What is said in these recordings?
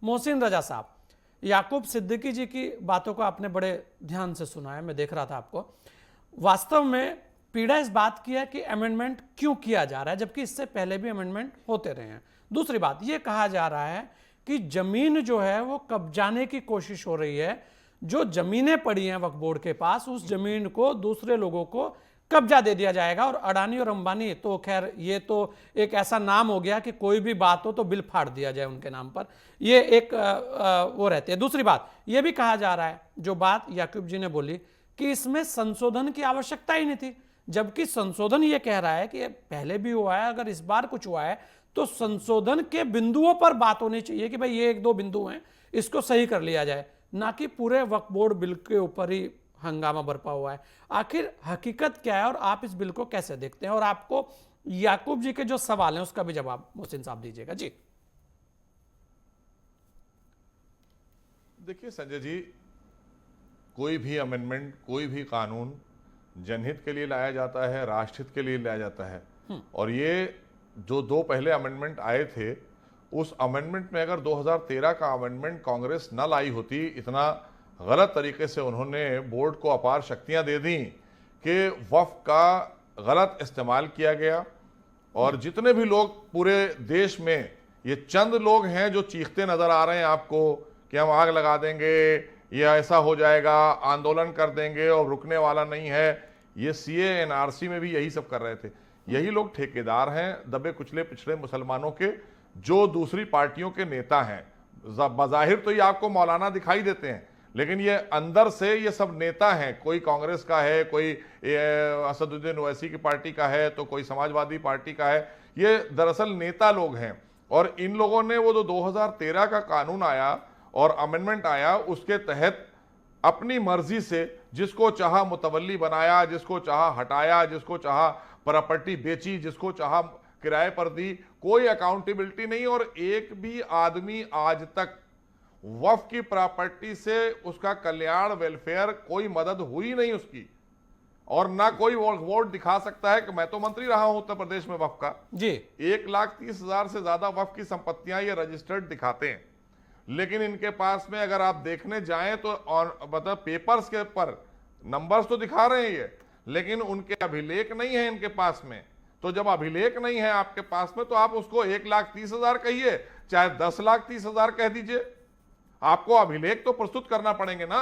मोहसिन रजा साहब, याकूब सिद्दीकी जी की बातों को आपने बड़े ध्यान से सुना है, मैं देख रहा था आपको। वास्तव में पीड़ा इस बात की है कि अमेंडमेंट क्यों किया जा रहा है, जबकि इससे पहले भी अमेंडमेंट होते रहे हैं। दूसरी बात, यह कहा जा रहा है कि जमीन जो है वो कब्जाने की कोशिश हो रही है। जो जमीनें पड़ी हैं वक्फ बोर्ड के पास, उस जमीन को दूसरे लोगों को कब्जा दे दिया जाएगा। और अडानी और अंबानी तो खैर ये तो एक ऐसा नाम हो गया कि कोई भी बात हो तो बिल फाड़ दिया जाए उनके नाम पर, ये एक वो रहती है। दूसरी बात, ये भी कहा जा रहा है, जो बात याकूब जी ने बोली, कि इसमें संशोधन की आवश्यकता ही नहीं थी, जबकि संशोधन ये कह रहा है कि पहले भी हुआ है, अगर इस बार कुछ हुआ है तो संशोधन के बिंदुओं पर बात होनी चाहिए कि भाई ये एक दो बिंदु हैं, इसको सही कर लिया जाए, ना कि पूरे वक्फ बोर्ड बिल के ऊपर ही हंगामा बरपा हुआ है। आखिर हकीकत क्या है और आप इस बिल को कैसे देखते हैं? और आपको याकूब जी के जो सवाल हैं उसका भी जवाब मोहसिन साहब दीजिएगा जी। देखिए संजय जी, कोई भी अमेंडमेंट, कोई भी कानून जनहित के लिए लाया जाता है, राष्ट्रहित के लिए लाया जाता है। और ये जो दो पहले अमेंडमेंट आए थे, उस अमेंडमेंट में अगर 2013 का अमेंडमेंट कांग्रेस न लाई होती, इतना गलत तरीके से उन्होंने बोर्ड को अपार शक्तियां दे दी कि वक्फ का गलत इस्तेमाल किया गया। और जितने भी लोग पूरे देश में, ये चंद लोग हैं जो चीखते नजर आ रहे हैं आपको कि हम आग लगा देंगे, ये ऐसा हो जाएगा, आंदोलन कर देंगे और रुकने वाला नहीं है। ये सीए एनआरसी में भी यही सब कर रहे थे। यही लोग ठेकेदार हैं दबे कुचले पिछड़े मुसलमानों के, जो दूसरी पार्टियों के नेता हैं। बज़ाहिर तो ये आपको मौलाना दिखाई देते हैं, लेकिन ये अंदर से ये सब नेता हैं। कोई कांग्रेस का है, कोई असदुद्दीन ओवैसी की पार्टी का है, तो कोई समाजवादी पार्टी का है। ये दरअसल नेता लोग हैं। और इन लोगों ने वो जो 2013 का कानून आया और अमेंडमेंट आया, उसके तहत अपनी मर्जी से जिसको चाहा मुतवल्ली बनाया, जिसको चाहा हटाया, जिसको चाहा प्रॉपर्टी बेची, जिसको चाहा किराए पर दी। कोई अकाउंटेबिलिटी नहीं। और एक भी आदमी आज तक वक्फ की प्रॉपर्टी से उसका कल्याण, वेलफेयर, कोई मदद हुई नहीं उसकी। और ना कोई वोट दिखा सकता है कि मैं तो मंत्री रहा हूं उत्तर प्रदेश में वक्फ का जी। 1,30,000 से ज्यादा वक्फ की संपत्तियां ये रजिस्टर्ड दिखाते हैं, लेकिन इनके पास में अगर आप देखने जाएं तो मतलब पेपर्स के ऊपर नंबर्स तो दिखा रहे हैं ये, लेकिन उनके अभिलेख नहीं है इनके पास में। तो जब अभिलेख नहीं है आपके पास में, तो आप उसको 1,30,000 कहिए, चाहे 10,30,000 कह दीजिए, आपको अभिलेख तो प्रस्तुत करना पड़ेंगे ना।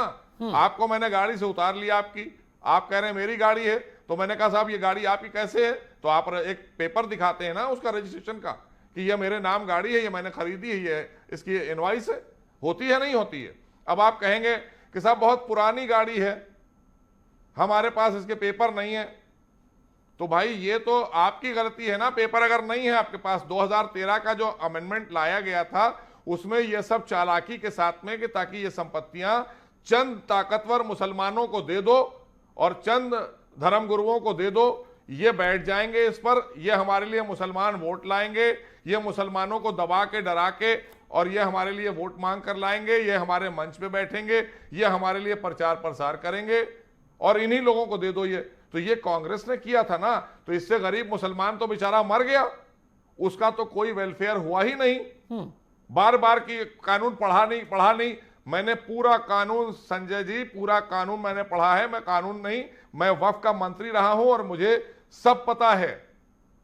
आपको मैंने गाड़ी से उतार लिया आपकी, आप कह रहे हैं मेरी गाड़ी है, तो मैंने कहा साहब ये गाड़ी आपकी कैसे है? तो आप एक पेपर दिखाते हैं ना उसका रजिस्ट्रेशन का कि ये मेरे नाम गाड़ी है, ये मैंने खरीदी है, ये इसकी इनवॉइस है। होती है नहीं होती है? अब आप कहेंगे कि साहब बहुत पुरानी गाड़ी है, हमारे पास इसके पेपर नहीं है। तो भाई ये तो आपकी गलती है ना, पेपर अगर नहीं है आपके पास। 2013 का जो अमेंडमेंट लाया गया था उसमें ये सब चालाकी के साथ में कि ताकि ये संपत्तियां चंद ताकतवर मुसलमानों को दे दो और चंद धर्म गुरुओं को दे दो, ये बैठ जाएंगे इस पर, ये हमारे लिए मुसलमान वोट लाएंगे, ये मुसलमानों को दबा के डरा के और ये हमारे लिए वोट मांग कर लाएंगे, ये हमारे मंच पे बैठेंगे, ये हमारे लिए प्रचार प्रसार करेंगे और इन्हीं लोगों को दे दो ये। तो ये कांग्रेस ने किया था ना, तो इससे गरीब मुसलमान तो बेचारा मर गया, उसका तो कोई वेलफेयर हुआ ही नहीं। बार बार की कानून पढ़ा नहीं। मैंने पूरा कानून, संजय जी, पूरा कानून मैंने पढ़ा है। मैं कानून नहीं, मैं वक्फ का मंत्री रहा हूं और मुझे सब पता है।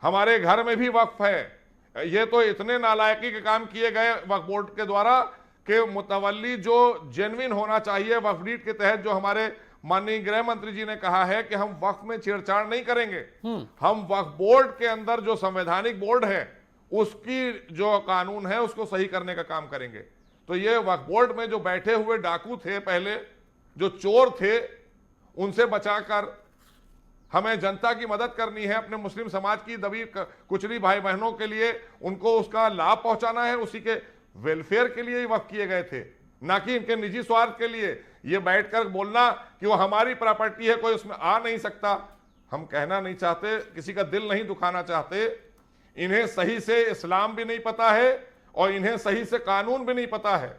हमारे घर में भी वक्फ है। ये तो इतने नालायकी के काम किए गए वक्फ बोर्ड के द्वारा कि मुतवल्ली जो जेन्युइन होना चाहिए वक्फ डीड के तहत, जो हमारे माननीय गृह मंत्री जी ने कहा है कि हम वक्फ में छेड़छाड़ नहीं करेंगे, हम वक्फ बोर्ड के अंदर जो संवैधानिक बोर्ड है उसकी जो कानून है उसको सही करने का काम करेंगे। तो ये वक्फ बोर्ड में जो बैठे हुए डाकू थे, पहले जो चोर थे, उनसे बचाकर हमें जनता की मदद करनी है, अपने मुस्लिम समाज की दबी कुचली भाई बहनों के लिए उनको उसका लाभ पहुंचाना है। उसी के वेलफेयर के लिए ही वक्फ किए गए थे, ना कि इनके निजी स्वार्थ के लिए। ये बैठकर बोलना कि वो हमारी प्रॉपर्टी है, कोई उसमें आ नहीं सकता, हम कहना नहीं चाहते, किसी का दिल नहीं दुखाना चाहते। इन्हें सही से इस्लाम भी नहीं पता है और इन्हें सही से कानून भी नहीं पता है।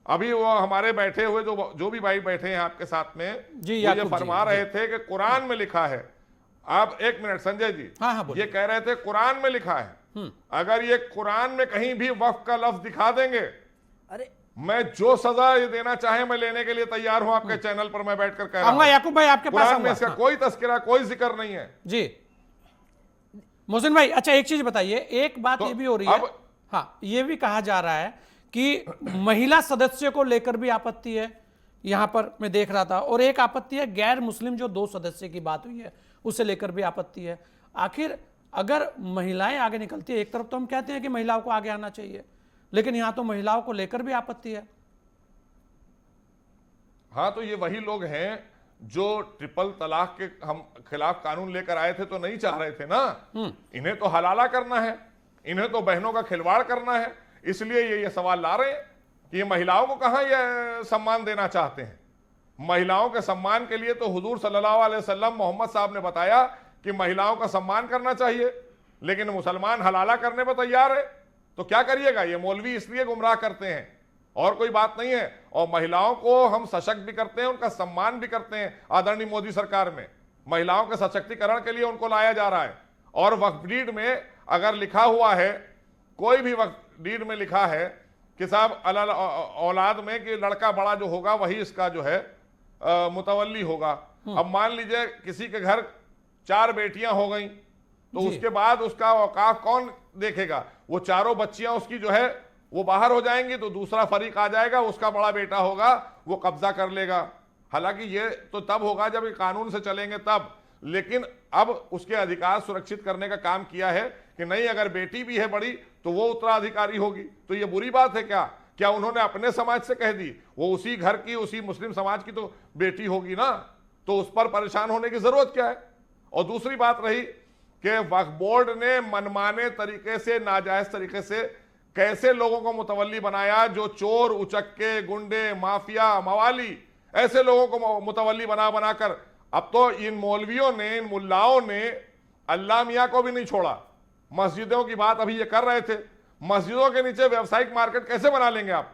अभी वो हमारे बैठे हुए जो भी भाई बैठे हैं आपके साथ में जी, ये फरमा रहे थे कि कुरान में लिखा है। आप एक मिनट संजय जी, हाँ, ये कह रहे थे कुरान में लिखा है। अगर ये कुरान में कहीं भी वक्फ का लफ्ज दिखा देंगे, अरे मैं जो सजा ये देना चाहे मैं लेने के लिए तैयार हूं, आपके चैनल पर मैं बैठकर कह रहा आऊंगा हूं। याकूब भाई आपके पास कुरान में आऊंगा। इसका हाँ। कोई तस्करा, कोई जिक्र नहीं है जी मोहसिन भाई, अच्छा एक चीज बताइए, एक बात तो ये भी हो रही है, अब हाँ ये भी कहा जा रहा है कि महिला सदस्य को लेकर भी आपत्ति है, यहां पर मैं देख रहा था, और एक आपत्ति है गैर मुस्लिम जो 2 सदस्य की बात हुई है उसे लेकर भी आपत्ति है। आखिर अगर महिलाएं आगे निकलती है, एक तरफ तो हम कहते हैं कि महिलाओं को आगे आना चाहिए, लेकिन यहां तो महिलाओं को लेकर भी आपत्ति है। हाँ, तो ये वही लोग हैं जो ट्रिपल तलाक के हम खिलाफ कानून लेकर आए थे तो नहीं चाह रहे थे ना। इन्हें तो हलाला करना है, इन्हें तो बहनों का खिलवाड़ करना है, इसलिए ये सवाल ला रहे हैं कि ये महिलाओं को कहां ये सम्मान देना चाहते हैं। महिलाओं के सम्मान के लिए तो हुजूर सल्लल्लाहु अलैहि वसल्लम मोहम्मद साहब ने बताया कि महिलाओं का सम्मान करना चाहिए, लेकिन मुसलमान हलाला करने पर तैयार है। तो क्या करिएगा, ये मौलवी इसलिए गुमराह करते हैं और कोई बात नहीं है। और महिलाओं को हम सशक्त भी करते हैं, उनका सम्मान भी करते हैं। आदरणीय मोदी सरकार में महिलाओं के सशक्तिकरण के लिए उनको लाया जा रहा है। और वक्फ डीड में अगर लिखा हुआ है, कोई भी वक्फ डीड में लिखा है कि साहब औलाद में कि लड़का बड़ा जो होगा वही इसका जो है मुतवल्ली होगा। अब मान लीजिए किसी के घर 4 बेटियां हो गई, तो उसके बाद उसका औकाफ कौन देखेगा? वो चारों बच्चियां उसकी जो है वो बाहर हो जाएंगी, तो दूसरा फरीक आ जाएगा, उसका बड़ा बेटा होगा, वो कब्जा कर लेगा। हालांकि ये तो तब होगा जब ये कानून से चलेंगे तब, लेकिन अब उसके अधिकार सुरक्षित करने का काम किया है कि नहीं, अगर बेटी भी है बड़ी तो वो उत्तराधिकारी होगी। तो ये बुरी बात है क्या? क्या उन्होंने अपने समाज से कह दी? वो उसी घर की, उसी मुस्लिम समाज की तो बेटी होगी ना, तो उस पर परेशान होने की जरूरत क्या है? और दूसरी बात रही कि वक्फ बोर्ड ने मनमाने तरीके से, नाजायज तरीके से कैसे लोगों को मुतवल्ली बनाया, जो चोर, उचक्के, गुंडे, माफिया, मवाली, ऐसे लोगों को मुतवल्ली बना बनाकर अब तो इन मौलवियों ने, इन मुल्लाओं ने अल्लाह मियाँ को भी नहीं छोड़ा। मस्जिदों की बात अभी ये कर रहे थे, मस्जिदों के नीचे व्यावसायिक मार्केट कैसे बना लेंगे आप?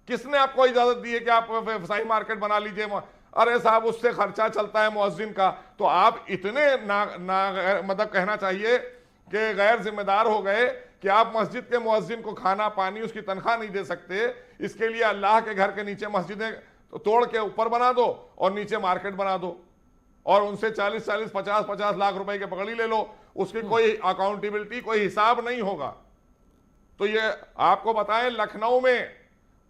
किसने आपको इजाजत दी है कि आप व्यावसायिक मार्केट बना लीजिए? अरे साहब, उससे खर्चा चलता है मुअज्जिन का। तो आप इतने मतलब कहना चाहिए कि गैर जिम्मेदार हो गए कि आप मस्जिद के मुअज्जिन को खाना पानी, उसकी तनख्वाह नहीं दे सकते। इसके लिए अल्लाह के घर के नीचे मस्जिदें तोड़ के ऊपर बना दो और नीचे मार्केट बना दो, और उनसे 40-40, 50-50 लाख रुपए के पकड़ी ले लो। उसकी कोई अकाउंटेबिलिटी, कोई हिसाब नहीं होगा। तो ये आपको बताएं, लखनऊ में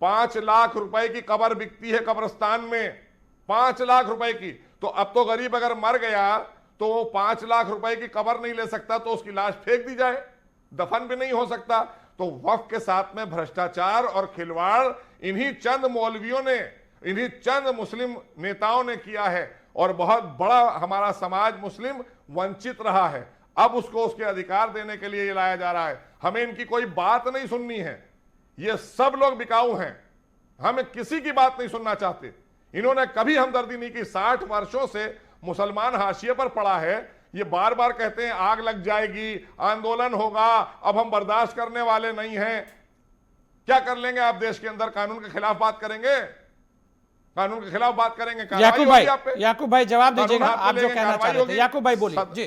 5 लाख रुपए की कब्र बिकती है कब्रिस्तान में, 5 लाख रुपए की। तो अब तो गरीब अगर मर गया तो वो 5 लाख रुपए की कब्र नहीं ले सकता, तो उसकी लाश फेंक दी जाए, दफन भी नहीं हो सकता। तो वक्फ के साथ में भ्रष्टाचार और खिलवाड़ इन्हीं चंद मौलवियों ने, इन्हीं चंद मुस्लिम नेताओं ने किया है, और बहुत बड़ा हमारा समाज मुस्लिम वंचित रहा है। अब उसको उसके अधिकार देने के लिए ये लाया जा रहा है। हमें इनकी कोई बात नहीं सुननी है, ये सब लोग बिकाऊ हैं, हमें किसी की बात नहीं सुनना चाहते। इन्होंने कभी हमदर्दी नहीं की। 60 वर्षों से मुसलमान हाशिए पर पड़ा है। ये बार बार कहते हैं आग लग जाएगी, आंदोलन होगा, अब हम बर्दाश्त करने वाले नहीं हैं। क्या कर लेंगे आप देश के अंदर? कानून के खिलाफ बात करेंगे, कानून के खिलाफ बात करेंगे, याकूब भाई जवाब दीजिएगा, आप जो कहना चाह रहे थे। याकूब भाई बोलिए जी।